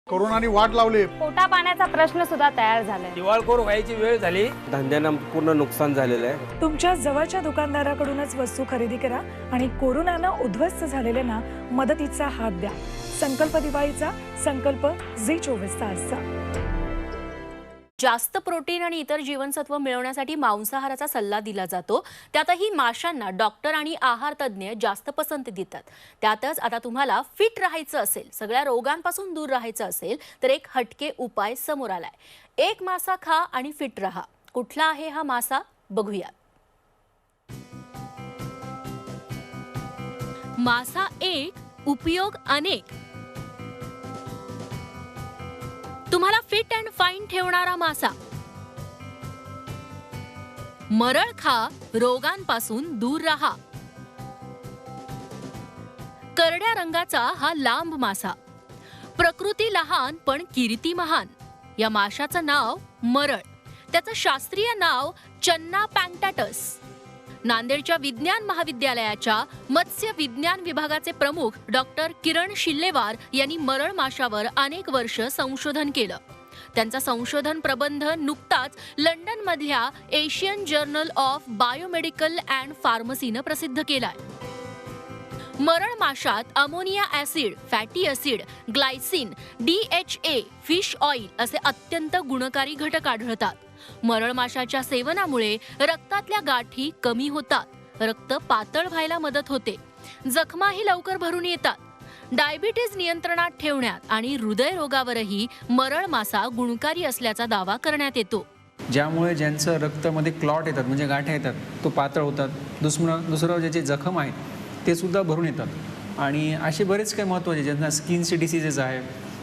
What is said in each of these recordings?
कोरोनाने वाट लावली। पोटा पाण्याचा प्रश्न सुद्धा तयार झालाय। दिवाळखोर व्हायची वेळ झाली। धंद्यांना पूर्ण नुकसान झालेलं आहे। तुमच्या जवळच्या दुकानदाराकडूनच वस्तू खरेदी करा आणि कोरोनानं उद्ध्वस्त झालेल्यांना मदतीचा हात द्या। संकल्प दिवाळीचा, संकल्प झी24 तासचा। जास्त प्रोटीन आणि इतर जीवनसत्व मिळवण्यासाठी मांसाहाराचा सल्ला दिला जातो। त्यातही माशांना डॉक्टर आणि आहार तज्ञ जास्त पसंती देतात। त्यातच आता तुम्हाला फिट राहायचं असेल, सगळ्या रोगांपासून दूर राहायचं असेल तर एक हटके उपाय समोर आलाय। एक मासा खा आणि फिट रहा। कुठला आहे हा मासा बघूया। मासा एक, उपयोग अनेक। तुम्हाला फिट अँड फाईन ठेवणारा मासा। मरळ खा, रोगांपासून दूर राहा। करड्या रंगाचा हा लांब मासा। प्रकृती लहान पण कीर्ती महान। या माशाचं नाव मरळ। त्याचं शास्त्रीय नाव चन्ना पँक्टाटस। नांदेडच्या विज्ञान महाविद्यालयाच्या मत्स्य विज्ञान विभागाचे प्रमुख डॉक्टर किरण शिल्लेवार यांनी मरळ माशावर अनेक वर्ष संशोधन केलं। त्यांचा संशोधन प्रबंध नुकताच लंडन मधल्या Asian journal of biomedical and फार्मसीनं प्रसिद्ध केलाय। मरळ माशात ammonia acid, fatty acid, glycine, DHA, fish oil असे अत्यंत गुणकारी घटक आढळतात। मरळ माशाच्या सेवनामुळे रक्तातल्या गाठी कमी होतात, रक्त पातळ व्हायला मदत होते, जखमाही लवकर भरून येतात। डायबिटीज नियंत्रणात ठेवण्यात आणि हृदयरोगावरही मरळ मासा गुणकारी असल्याचा दावा करण्यात येतो। ज्यामुळे ज्यांचं रक्तामध्ये क्लॉट येतात म्हणजे गाठ्या येतात तो पातळ होतात। दुसरं ज्याचे जखम आहेत ते सुद्धा भरून येतात। आणि असे बरेच काही महत्त्वाचे ज्यांना स्किनचे डिसीजेस आहे,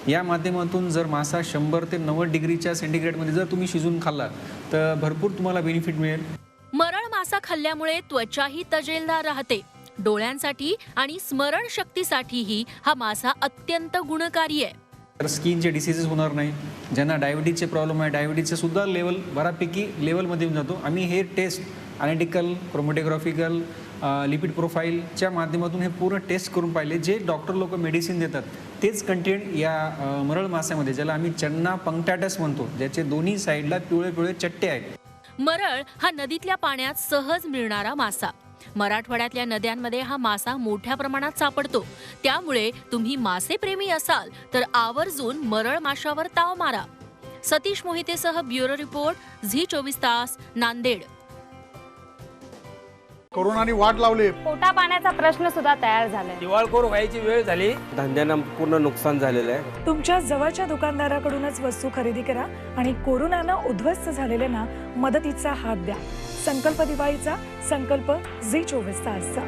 या माध्यमातून जर मासा 100 ते 90 डिग्रीच्या सेंटीग्रेडमध्ये जर तुम्ही शिजून खाल्ला तर भरपूर तुम्हाला बेनिफिट मिळेल। मरळ मासा खाल्ल्यामुळे त्वचाही तजेलदार राहते। डोळ्यांसाठी आणि स्मरणशक्तीसाठीही हा मासा अत्यंत गुणकारी आहे। तर स्किनचे डिसीजेस होणार नाही। ज्यांना डायबिटीजचे प्रॉब्लेम आहे, डायबिटीजचे सुद्धा लेवल बऱ्यापैकी लेवलमध्ये येऊन जातो। आम्ही हे टेस्ट ॲनालिटिकल, क्रोमॅटोग्राफिकल, लिपिड प्रोफाईलच्या माध्यमातून हे पूर्ण टेस्ट करून पाहिले। जे डॉक्टर लोक मेडिसिन देतात तेच कंटेंट या मरळ माशामध्ये, ज्याला आम्ही चन्ना पँक्टाटस म्हणतो, ज्याचे दोन्ही साईडला पिवळे पिवळे चट्टे आहेत। मरळ हा नदीतल्या पाण्यात सहज मिळणारा मासा। मराठवाड्यातल्या नद्यांमध्ये हा मासा मोठ्या प्रमाणात सापडतो। त्यामुळे तुम्ही मासेप्रेमी असाल तर आवर्जून मरळ माशावर ताव मारा। सतीश मोहितेसह ब्युरो रिपोर्ट, झी24 तास, नांदेड। कोरोनाने वाट लावली। पोटा पाण्याचा प्रश्न सुद्धा तयार झालाय। दिवाळखोर व्हायची वेळ झाली। धंद्यांना पूर्ण नुकसान झालेलं आहे। तुमच्या जवळच्या दुकानदाराकडूनच वस्तू खरेदी करा आणि कोरोनानं उद्ध्वस्त झालेल्यांना मदतीचा हात द्या। संकल्प दिवाळीचा, संकल्प झी24 तासचा।